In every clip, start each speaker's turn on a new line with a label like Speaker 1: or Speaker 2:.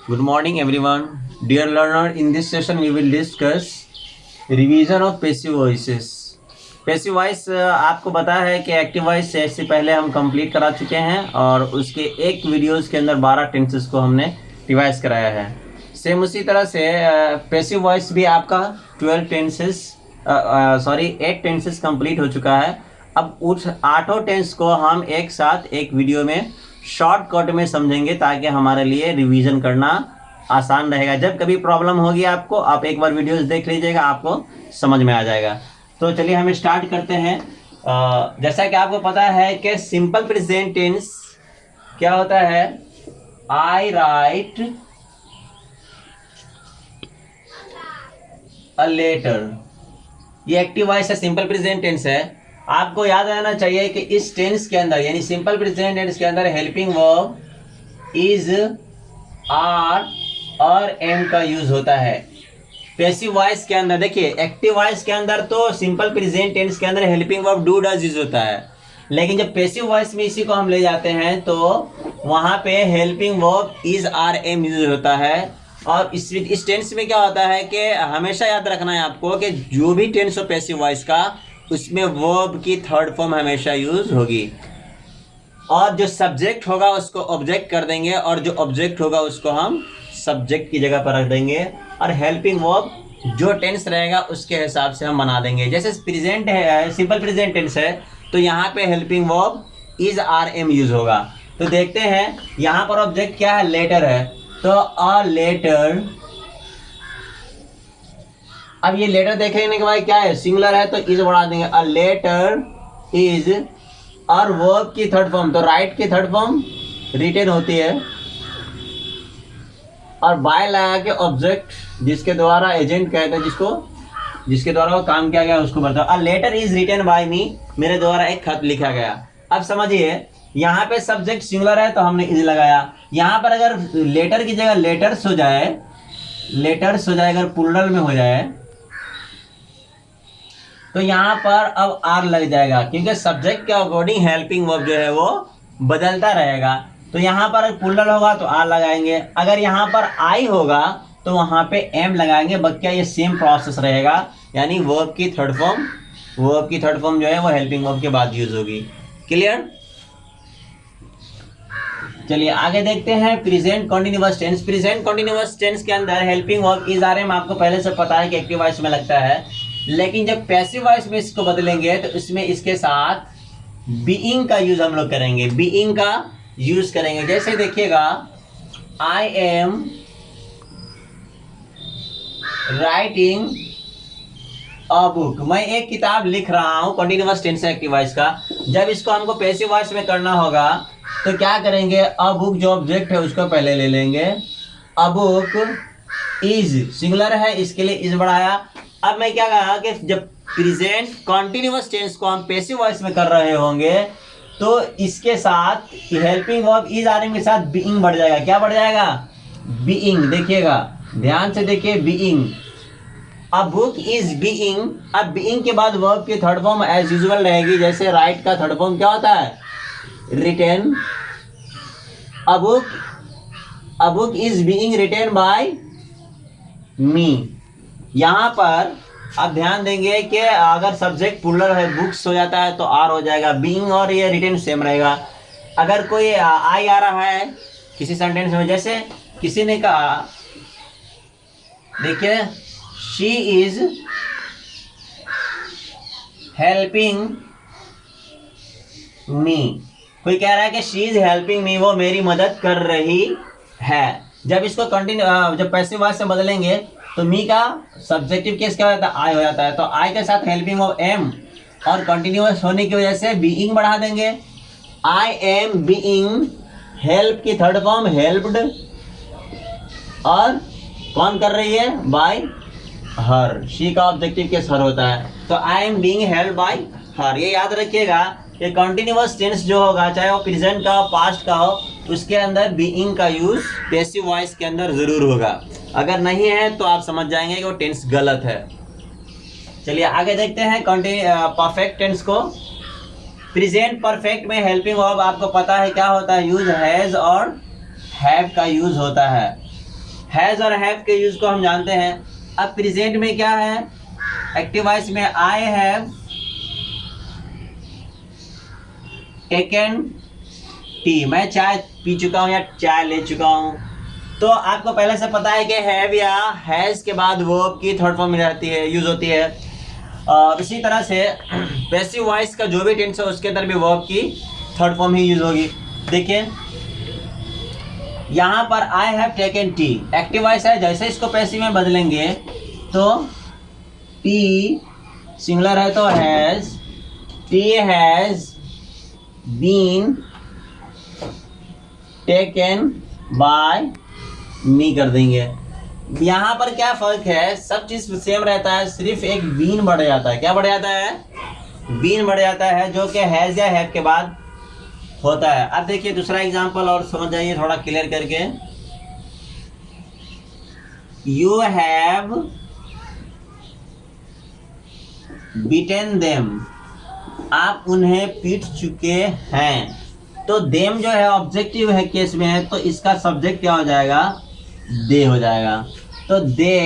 Speaker 1: Good morning, everyone. Dear learner, in this session we will discuss revision of passive voices. Passive voice आपको पता है कि active voice से पहले हम कंप्लीट करा चुके हैं और उसके एक वीडियोस के अंदर 12 टेंसेस को हमने रिवाइज कराया है। सेम उसी तरह से पैसिव वॉइस भी आपका 8 टेंसेस कंप्लीट हो चुका है। अब उस 8 टेंस को हम एक साथ एक वीडियो में शॉर्टकट में समझेंगे ताकि हमारे लिए रिवीजन करना आसान रहेगा। जब कभी प्रॉब्लम होगी आपको, आप एक बार वीडियोस देख लीजिएगा, आपको समझ में आ जाएगा। तो चलिए हम स्टार्ट करते हैं। जैसा कि आपको पता है कि सिंपल प्रेजेंट टेंस क्या होता है, आई राइट अ लेटर, ये एक्टिव वॉइस है, सिंपल प्रेजेंट टेंस है। आपको याद रहना चाहिए कि इस टेंस के अंदर यानी सिंपल प्रेजेंट टेंस के अंदर हेल्पिंग वर्ब इज, आर और एम का यूज होता है। पैसिव वॉइस के अंदर देखिए, एक्टिव वॉइस के अंदर तो सिंपल प्रेजेंट टेंस के अंदर helping verb do does use होता है, लेकिन जब पैसिव वॉइस में इसी को हम ले जाते हैं तो वहां पे helping verb is, are, am use होता है। और इस टेंस में क्या होता है कि हमेशा याद रखना है आपको कि जो भी टेंस हो पैसिव वॉइस का, उसमें वर्ब की थर्ड फॉर्म हमेशा यूज होगी और जो सब्जेक्ट होगा उसको ऑब्जेक्ट कर देंगे और जो ऑब्जेक्ट होगा उसको हम सब्जेक्ट की जगह पर रख देंगे और हेल्पिंग वर्ब जो टेंस रहेगा उसके हिसाब से हम बना देंगे। जैसे प्रेजेंट है, सिंपल प्रेजेंट टेंस है, तो यहाँ पे helping verb is, are, am use होगा। तो देखते हैं यहाँ पर ऑब्जेक्ट क्या है, लेटर है, तो अ लेटर। अब ये लेटर देखने के बाद क्या है, सिंगुलर है तो इज बढ़ा देंगे, अ लेटर इज। और वर्ब की थर्ड फॉर्म, तो राइट की थर्ड फॉर्म रिटेन होती है और बाय लगा के ऑब्जेक्ट जिसके द्वारा एजेंट कहते हैं, जिसके द्वारा वो काम किया गया उसको बताओ। A letter is written by me, मेरे द्वारा एक खत लिखा गया। अब समझिए यहाँ पे सब्जेक्ट सिंगुलर है तो हमने इज लगाया। यहाँ पर अगर लेटर की जगह लेटर्स हो जाए, अगर प्लूरल में हो जाए तो यहाँ पर अब आर लग जाएगा, क्योंकि सब्जेक्ट के अकॉर्डिंग हेल्पिंग वर्ब जो है वो बदलता रहेगा। तो यहाँ पर प्लूरल होगा तो आर लगाएंगे, अगर यहाँ पर आई होगा तो वहाँ पे एम लगाएंगे। बच्चा ये सेम प्रोसेस रहेगा, यानी वर्ब की थर्ड फॉर्म जो है वो हेल्पिंग वर्ब के बाद यूज होगी। क्लियर? चलिए आगे देखते हैं present continuous tense. Present continuous tense के अंदर helping verb is, are, am आपको पहले से पता है कि एक्टिव वॉइस में लगता है, लेकिन जब पैसिव वॉइस में इसको बदलेंगे तो इसमें इसके साथ बीइंग का यूज हम लोग करेंगे, बीइंग का यूज करेंगे। जैसे देखिएगा, I am writing a book, मैं एक किताब लिख रहा हूं, कंटीन्यूअस टेंस है एक्टिव वॉइस का। जब इसको हमको पैसिव वॉइस में करना होगा तो क्या करेंगे, अ बुक जो ऑब्जेक्ट है उसको पहले ले लेंगे। अ बुक इज सिंगुलर है, इसके लिए इज बढ़ाया। अब मैं क्या कहा कि जब प्रेजेंट कंटीन्यूअस टेंस को हम पैसिव वॉइस में कर रहे होंगे तो इसके साथ helping verb is, are, am के साथ बीइंग बढ़ जाएगा। क्या बढ़ जाएगा? बीइंग। देखिएगा ध्यान से, देखिए बीइंग। अब बुक इज बीइंग, अब बीइंग के बाद वर्ब की थर्ड फॉर्म एज यूजुअल रहेगी। जैसे राइट का थर्ड फॉर्म क्या होता है, written. A book is being written by me. यहाँ पर आप ध्यान देंगे कि अगर सब्जेक्ट प्लूरल है, बुक्स हो जाता है तो आर हो जाएगा, बीइंग और ये रिटेन सेम रहेगा। अगर कोई आई आ रहा है किसी सेंटेंस में, जैसे किसी ने कहा, देखिए, शी इज हेल्पिंग मी। कोई कह रहा है कि शी इज हेल्पिंग मी, वो मेरी मदद कर रही है। जब इसको जब पैसिव वॉइस से बदलेंगे तो मी का सब्जेक्टिव केस क्या हो जाता है, आई हो जाता है। तो आई के साथ हेल्पिंग वर्ब एम और कंटिन्यूअस होने की वजह से बीइंग बढ़ा देंगे। आई एम बीइंग, हेल्प की थर्ड फॉर्म हेल्प्ड, और कौन कर रही है, बाय हर। शी का ऑब्जेक्टिव केस हर होता है, तो I am being help by हर। ये याद रखिएगा कि कंटिन्यूअस टेंस जो होगा, चाहे वो प्रेजेंट का हो, पास्ट का हो, उसके अंदर बीइंग का यूज पैसिव वॉइस के अंदर जरूर होगा। अगर नहीं है तो आप समझ जाएंगे कि वो टेंस गलत है। चलिए आगे देखते हैं परफेक्ट टेंस को। प्रेजेंट परफेक्ट में हेल्पिंग वर्ब आपको पता है क्या होता है, यूज हैज और हैव का यूज होता है। हैज और हैव के यूज को हम जानते हैं। अब प्रेजेंट में क्या है, एक्टिव वॉइस में आई हैव टेकन टी, मैं चाय पी चुका हूँ या चाय ले चुका हूँ। तो आपको पहले से पता है कि हैव या हैज के बाद वर्ब की थर्ड फॉर्म में रहती है, यूज होती है। इसी तरह से पैसिव वॉइस का जो भी टेंस है उसके अंदर भी वर्ब की थर्ड फॉर्म ही यूज होगी। देखिए यहाँ पर I have taken T active voice है, जैसे इसको पैसिव में बदलेंगे तो टी सिंगुलर है तो has, tea has been taken by me कर देंगे। यहाँ पर क्या फर्क है, सब चीज सेम रहता है, सिर्फ एक बीन बढ़ जाता है। क्या बढ़ जाता है, बीन बढ़ जाता है, जो कि हैज या हैव के बाद होता है। अब देखिए दूसरा एग्जांपल और समझ जाइए थोड़ा क्लियर करके। यू हैव बीटन देम, आप उन्हें पीट चुके हैं। तो देम जो है ऑब्जेक्टिव है केस में है, तो इसका सब्जेक्ट क्या हो जाएगा, दे हो जाएगा। तो दे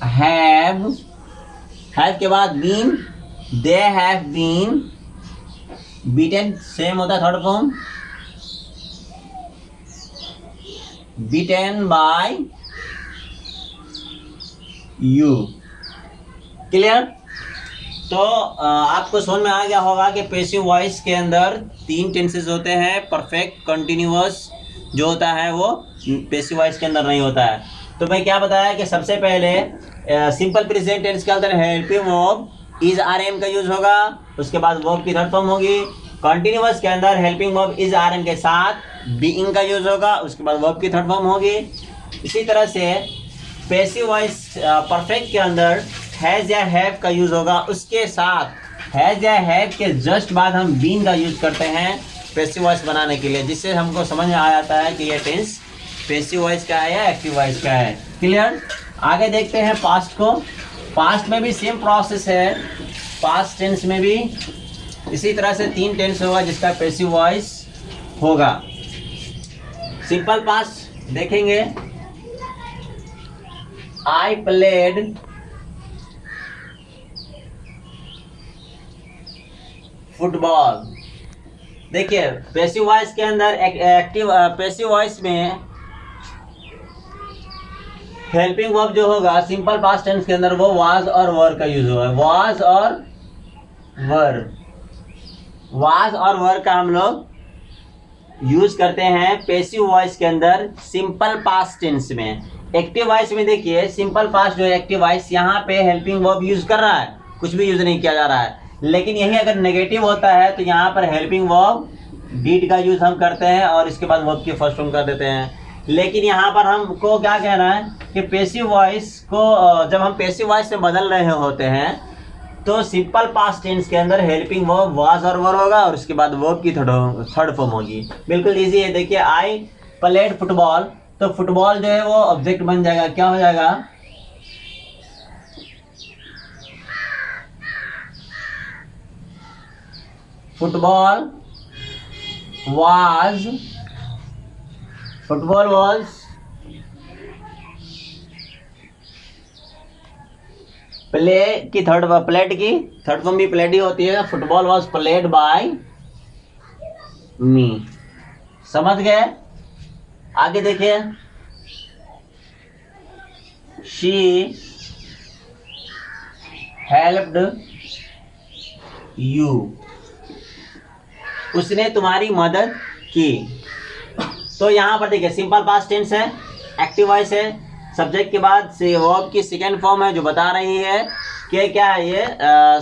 Speaker 1: हैव के बाद been, they have been beaten, same होता है third form, beaten by you. Clear? तो आपको समझ में आ गया होगा कि पैसिव वॉइस के अंदर 3 टेंसेस होते हैं। परफेक्ट कंटिन्यूअस जो होता है वो पैसिव वॉइस के अंदर नहीं होता है। तो मैं क्या बताया कि सबसे पहले सिंपल प्रेजेंट टेंस के अंदर helping verb is are am का यूज होगा, उसके बाद वर्ब की थर्ड फॉर्म होगी। कंटिन्यूअस के अंदर helping verb is are am के साथ बीइंग का यूज होगा, उसके बाद वर्ब की थर्ड फॉर्म होगी। इसी तरह से पैसिव वॉइस परफेक्ट के अंदर हैज या हैव का यूज होगा, उसके साथ हैज या हैव के जस्ट बाद हम बीन का यूज करते हैं पैसिव वॉइस बनाने के लिए, जिससे हमको समझ में आ जाता है कि ये टेंस पैसिव वॉइस का है या एक्टिव वॉइस का है। क्लियर? आगे देखते हैं पास्ट को। पास्ट में भी सेम प्रोसेस है, पास्ट टेंस में भी इसी तरह से 3 टेंस होगा जिसका पैसिव वॉइस होगा। सिंपल पास्ट देखेंगे, आई प्लेड फुटबॉल। देखिए पैसिव वॉइस के अंदर एक्टिव पैसिव वॉइस में हेल्पिंग वर्ब जो होगा सिंपल पास्ट टेंस के अंदर वो वाज और वर का यूज होगा। वाज और वर, वाज और वर का हम लोग यूज करते हैं पैसिव वॉइस के अंदर सिंपल पास्ट टेंस में। एक्टिव वॉइस में देखिए सिंपल पास्ट जो है एक्टिव वॉइस, यहाँ पे हेल्पिंग वर्ब यूज कर रहा है, कुछ भी यूज नहीं किया जा रहा है। लेकिन यही अगर नेगेटिव होता है तो यहाँ पर हेल्पिंग वर्ब डिड का यूज हम करते हैं और इसके बाद वर्ब की फर्स्ट फॉर्म कर देते हैं। लेकिन यहाँ पर हमको क्या कहना है कि पैसिव वॉइस को जब हम पैसिव वॉइस में बदल रहे होते हैं तो सिंपल पास्ट टेंस के अंदर हेल्पिंग वर्ब वाज और वर होगा और उसके बाद वर्ब की थर्ड फॉर्म होगी। बिल्कुल इजी है। देखिए आई प्लेड फुटबॉल, तो फुटबॉल जो है वो ऑब्जेक्ट बन जाएगा, क्या हो जाएगा, football was, football was play की थर्ड प्लेड की थर्ड फॉर्म भी प्लेड ही होती है। फुटबॉल वाज प्लेड बाय मी। समझ गए? आगे देखिए, शी हेल्प्ड यू, उसने तुम्हारी मदद की। तो यहाँ पर देखिए सिंपल पास्ट टेंस है, एक्टिव वॉइस है, सब्जेक्ट के बाद से वर्ब की सेकेंड फॉर्म है जो बता रही है कि क्या है ये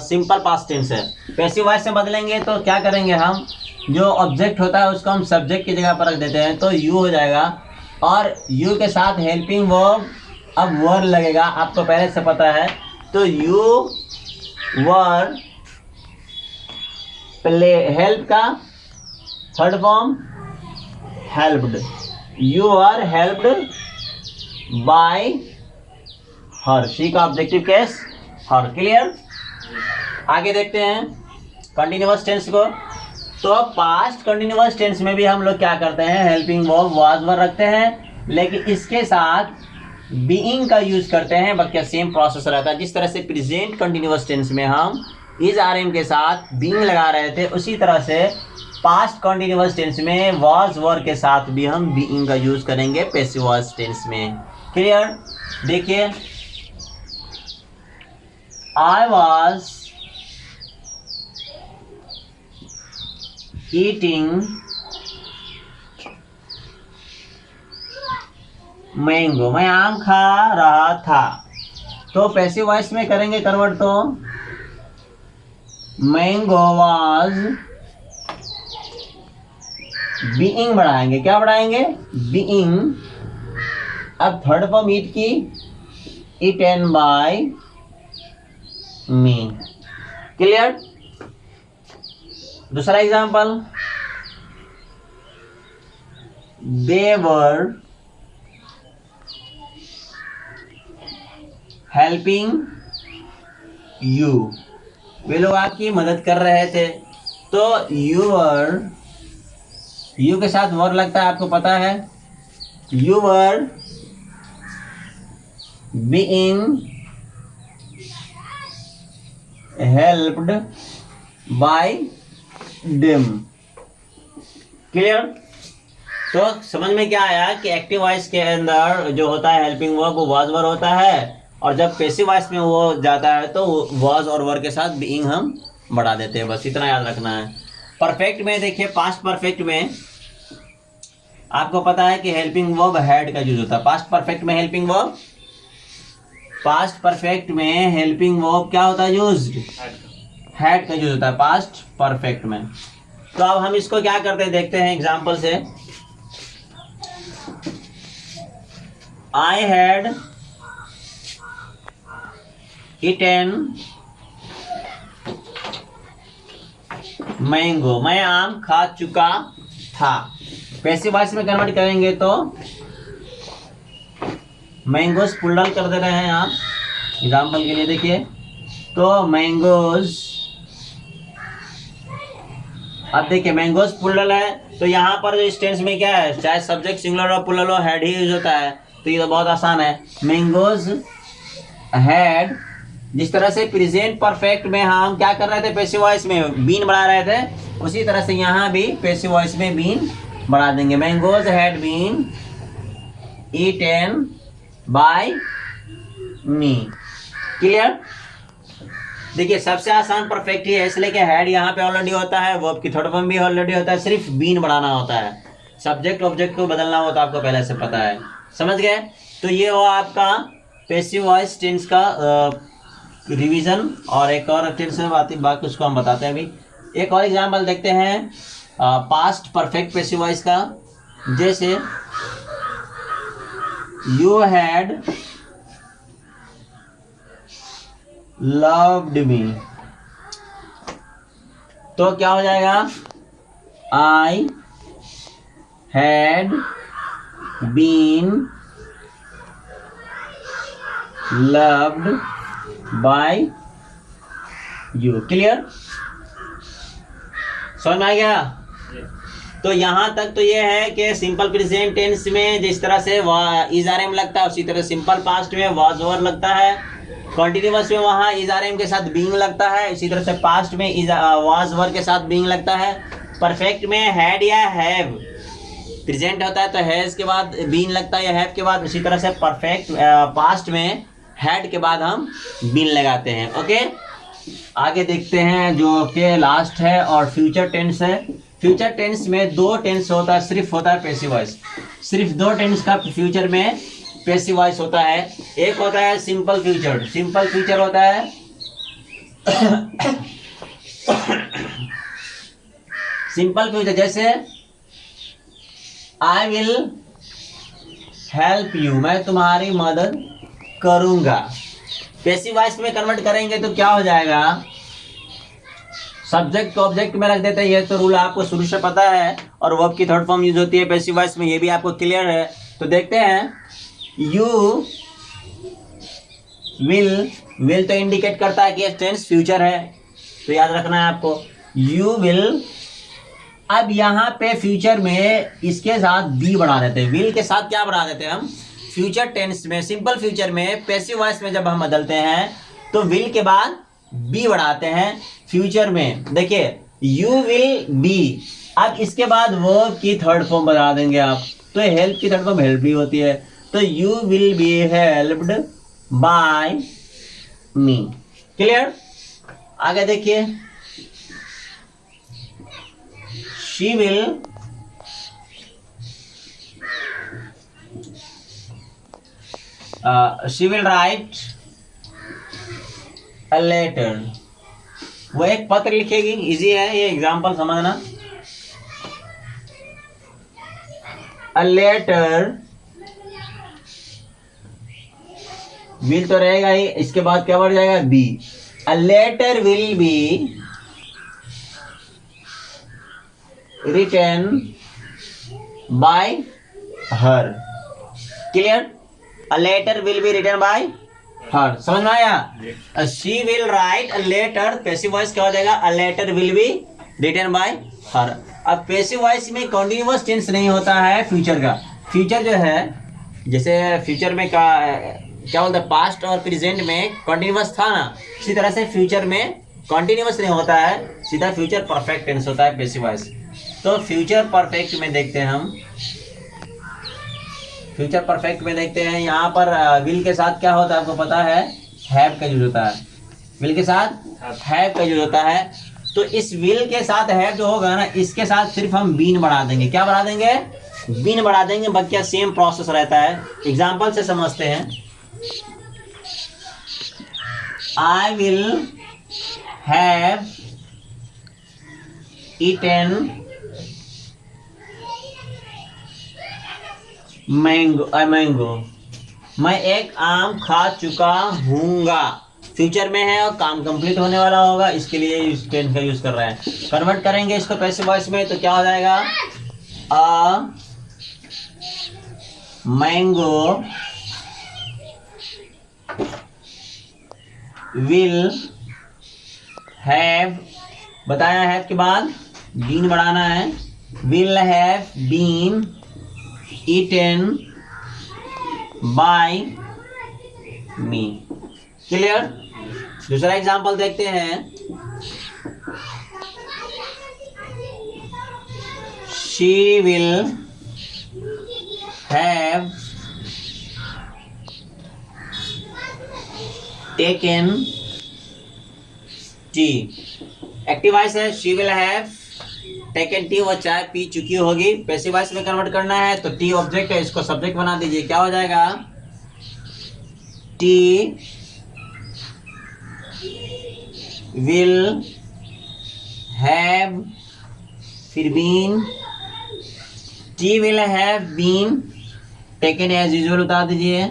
Speaker 1: सिंपल पास्ट टेंस है। पैसिव वॉइस से बदलेंगे तो क्या करेंगे, हम जो ऑब्जेक्ट होता है उसको हम सब्जेक्ट की जगह पर रख देते हैं, तो यू हो जाएगा और यू के साथ हेल्पिंग वर्ब अब वर लगेगा, आपको पहले से पता है। तो यू वर प्ले, हेल्प का third form helped, you are helped by her, she का ऑब्जेक्टिव केस हर। क्लियर? आगे देखते हैं कंटिन्यूअस टेंस को। तो पास्ट कंटिन्यूअस टेंस में भी हम लोग क्या करते हैं, हेल्पिंग वर्ब वाज वर रखते हैं लेकिन इसके साथ बीइंग का यूज करते हैं, बाकी सेम प्रोसेस रहता है। जिस तरह से प्रेजेंट कंटिन्यूअस टेंस में हम इज आर एम के साथ बीइंग लगा रहे थे, उसी तरह से पास्ट कंटिन्यूअस टेंस में वाज वर के साथ भी हम बीइंग का यूज करेंगे पैसिव वॉइस टेंस में। क्लियर? देखिए, आई वॉज ईटिंग मैंगो, मैं आम खा रहा था। तो पैसिव वॉइस में करेंगे कन्वर्ट, तो मैंगो वाज बीइंग बढ़ाएंगे। क्या बढ़ाएंगे? बीइंग। अब थर्ड फॉर्म ईट की, ईटन बाय मी। क्लियर? दूसरा example, they were helping you, वे लोग आपकी मदद कर रहे थे। तो यूवर, यू के साथ वर लगता है, आपको पता है। Your being helped bye them. Clear? तो समझ में क्या आया कि एक्टिव वॉइस के अंदर जो होता है हेल्पिंग वर्ब वो वाज वर होता है, और जब पैसिव वॉइस में वो जाता है तो वाज और वर के साथ बीइंग हम बढ़ा देते हैं। बस इतना याद रखना है। परफेक्ट में देखिए, पास्ट परफेक्ट में आपको पता है कि हेल्पिंग वर्ब हैड का यूज होता है। पास्ट परफेक्ट में हेल्पिंग वर्ब, पास्ट परफेक्ट में हेल्पिंग वर्ब क्या होता है यूज्ड? हैड का यूज होता है पास्ट परफेक्ट में। तो अब हम इसको क्या करते हैं देखते हैं एग्जांपल से। आई हैड ईटन मैंगो, मैं आम खा चुका था। पैसिव वॉइस में कन्वर्ट करेंगे तो मैंगोज प्लुरल कर दे रहे हैं आप एग्जाम्पल के लिए। देखिए, तो मैंगोज, अब देखिए मैंगोज प्लुरल है, तो यहाँ पर इस टेंस में क्या है, चाहे सब्जेक्ट सिंगुलर और प्लुरल हो, हैड ही यूज होता है। तो ये तो बहुत आसान है, मैंगोज हैड। जिस तरह से प्रेजेंट परफेक्ट में हम क्या कर रहे थे, पैसिव वॉइस में बीन बढ़ा रहे थे, उसी तरह से यहाँ भी पैसिव वॉइस में बीन बढ़ा देंगे। Mangoes had been eaten by me. Clear? देखिए, सबसे आसान परफेक्ट ही है, इसलिए कि हैड यहाँ पे ऑलरेडी होता है, वर्ब की थर्ड फॉर्म भी ऑलरेडी होता है, सिर्फ बीन बढ़ाना होता है। सब्जेक्ट ऑब्जेक्ट को बदलना होता है, आपको पहले से पता है। समझ गए? तो ये हो आपका पैसिव वॉइस टेंस का रिवीजन। और एक और टेंस में बाकी उसको हम बताते हैं अभी। एक और एग्जांपल देखते हैं पास्ट परफेक्ट पैसिव वॉइस का। जैसे यू हैड लव्ड मी, तो क्या हो जाएगा? I had been loved by you. Clear? समझ में आ गया? तो यहां तक तो ये है कि सिंपल प्रेजेंट टेंस में जिस तरह से इज आर एम लगता है, उसी तरह सिंपल पास्ट में वाज वर लगता है। कॉन्टिन्यूअस में वहां इज आर एम के साथ बीइंग लगता है, इसी तरह से पास्ट में वाज वर के साथ बीइंग लगता है। परफेक्ट में हैड या हैव, प्रेजेंट होता है तो हैज के बाद बीइंग लगता है या हैव के बाद, उसी तरह से परफेक्ट पास्ट में हैड के बाद हम बीन लगाते हैं। ओके, आगे देखते हैं जो कि लास्ट है और फ्यूचर टेंस है। फ्यूचर टेंस में दो टेंस होता है, सिर्फ होता है पैसिव वॉइस। सिर्फ दो टेंस का फ्यूचर में पैसिव वॉइस होता है। एक होता है सिंपल फ्यूचर, सिंपल फ्यूचर होता है सिंपल फ्यूचर, जैसे आई विल हेल्प यू, मैं तुम्हारी मदद करूंगा। पैसिव वॉइस में कन्वर्ट करेंगे तो क्या हो जाएगा? सब्जेक्ट को ऑब्जेक्ट में रख देते हैं, ये तो रूल आपको शुरू से पता है। और वर्ब की थर्ड फॉर्म यूज होती है पैसिव वॉइस में, ये भी आपको क्लियर है। तो देखते हैं, यू विल तो इंडिकेट करता है कि टेंस फ्यूचर है, तो याद रखना है आपको। यू विल अब यहाँ पे फ्यूचर में इसके साथ बी बढ़ा देते हैं, विल के साथ क्या बढ़ा देते हैं हम, फ्यूचर टेंस में, सिंपल फ्यूचर में, पैसिव वॉइस में जब हम बदलते हैं तो विल के बाद बी बढ़ाते हैं। फ्यूचर में देखिए यू विल बी, अब इसके बाद वर्ब की थर्ड फॉर्म बता देंगे आप, तो हेल्प की थर्ड फॉर्म हेल्प भी होती है, तो you will be helped by me. Clear? आगे देखिए, she will write a letter, वो एक पत्र लिखेगी। इजी है ये एग्जाम्पल समझना। अ लेटर, विल तो रहेगा ही, इसके बाद क्या बढ़ जाएगा, be. A letter will be written by her. Clear? A letter will be written by her, समझ में आया? She will write a letter, passive voice क्या हो जाएगा, a letter will be written by her. अब पैसिव वॉइस में continuous tense नहीं होता है फ्यूचर का। फ्यूचर जो है, जैसे फ्यूचर में क्या बोलते हैं, पास्ट और प्रेजेंट में कॉन्टिन्यूअस था ना, इसी तरह से फ्यूचर में कॉन्टिन्यूअस नहीं होता है, सीधा फ्यूचर परफेक्ट टेंस होता है पैसिव वॉइस। तो फ्यूचर परफेक्ट में देखते हैं हम, फ्यूचर परफेक्ट में देखते हैं, यहाँ पर विल के साथ क्या होता है आपको पता है, हैव का यूज होता है। विल के साथ हैव का यूज होता है, तो इस विल के साथ हैव जो होगा ना, इसके साथ सिर्फ हम बीन बढ़ा देंगे। क्या बढ़ा देंगे, बीन बढ़ा देंगे, बाकी सेम प्रोसेस रहता है। एग्जाम्पल से समझते हैं, I will have eaten mango, मैं एक आम खा चुका हूँगा। फ्यूचर में है और काम कंप्लीट होने वाला होगा, इसके लिए इस टेंस का यूज कर रहे हैं। कन्वर्ट करेंगे इसको पैसिव वॉइस में तो क्या हो जाएगा, अ मैंगो विल हैव, बताया है के बाद बीन बढ़ाना है, will have been eaten by me। Clear? दूसरा एग्जांपल देखते हैं, she will have taken tea। Active voice है, she will have taken tea, वो चाय पी चुकी होगी। पैसिव वॉइस में कन्वर्ट करना है तो टी ऑब्जेक्ट है, इसको सब्जेक्ट बना दीजिए। क्या हो जाएगा, टी विल हैव, फिर been, tea will have been taken, as usual बता दीजिए,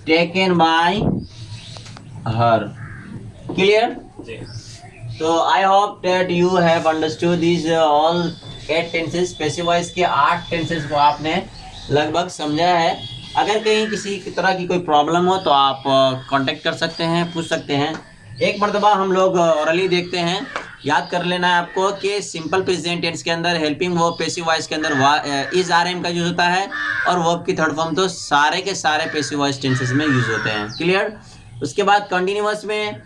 Speaker 1: टेकन बाय हर। क्लियर? तो I hope that you have understood this all 8 tenses. Passive voice के 8 टेंसेस को आपने लगभग समझा है। अगर कहीं किसी तरह की कोई प्रॉब्लम हो तो आप कांटेक्ट कर सकते हैं, पूछ सकते हैं। एक मरतबा हम लोग ओरली देखते हैं। याद कर लेना है आपको कि सिंपल प्रेजेंट टेंस के अंदर हेल्पिंग वर्ब, पैसिव वॉइस के अंदर इज आर एम का यूज होता है, और वर्ब की थर्ड फॉर्म तो सारे के सारे पैसिव वॉइस टेंसेस में यूज होते हैं। क्लियर? उसके बाद कंटिन्यूअस में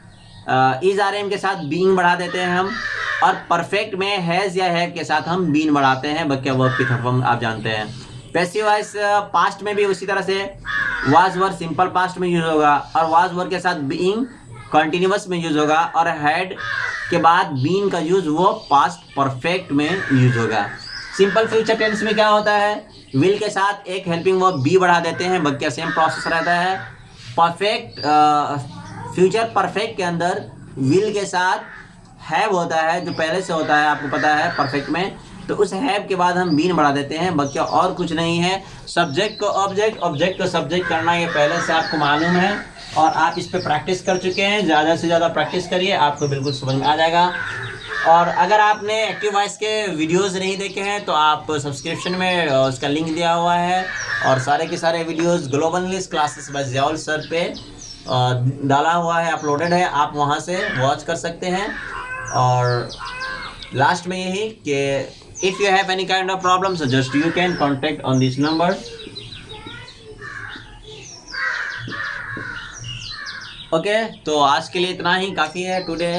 Speaker 1: इज आर एम के साथ बीइंग बढ़ा देते हैं हम, और परफेक्ट में हैज या हैव के साथ हम बीन बढ़ाते हैं। बाकी वर्ब की थर्ड फॉर्म आप जानते हैं। पैसिव वॉइस पास्ट में भी उसी तरह से वाज वर सिंपल पास्ट में यूज होगा, और वाज वर के साथ बीइंग कंटिन्यूअस में यूज होगा, और हैड के बाद बीन का यूज वो पास्ट परफेक्ट में यूज होगा। सिंपल फ्यूचर टेंस में क्या होता है, विल के साथ एक हेल्पिंग वर्ब बी बढ़ा देते हैं, बाकी सेम प्रोसेस रहता है। परफेक्ट फ्यूचर परफेक्ट के अंदर विल के साथ हैव होता है, जो पहले से होता है, आपको पता है परफेक्ट में, तो उस हैव के बाद हम बीन बढ़ा देते हैं, बाकी और कुछ नहीं है। सब्जेक्ट को ऑब्जेक्ट, ऑब्जेक्ट को सब्जेक्ट करना ये पहले से आपको मालूम है, और आप इस पे प्रैक्टिस कर चुके हैं। ज़्यादा से ज़्यादा प्रैक्टिस करिए, आपको बिल्कुल समझ में आ जाएगा। और अगर आपने एक्टिव वॉइस के वीडियोस नहीं देखे हैं तो आप सब्सक्रिप्शन में उसका लिंक दिया हुआ है, और सारे के सारे videos global English classes bye Ziaul sir पे डाला हुआ है, अपलोडेड है, आप वहां से वॉच कर सकते हैं। और लास्ट में यही कि if you have any kind of problem so just you can contact on this number. Okay, तो आज के लिए इतना ही काफ़ी है टुडे।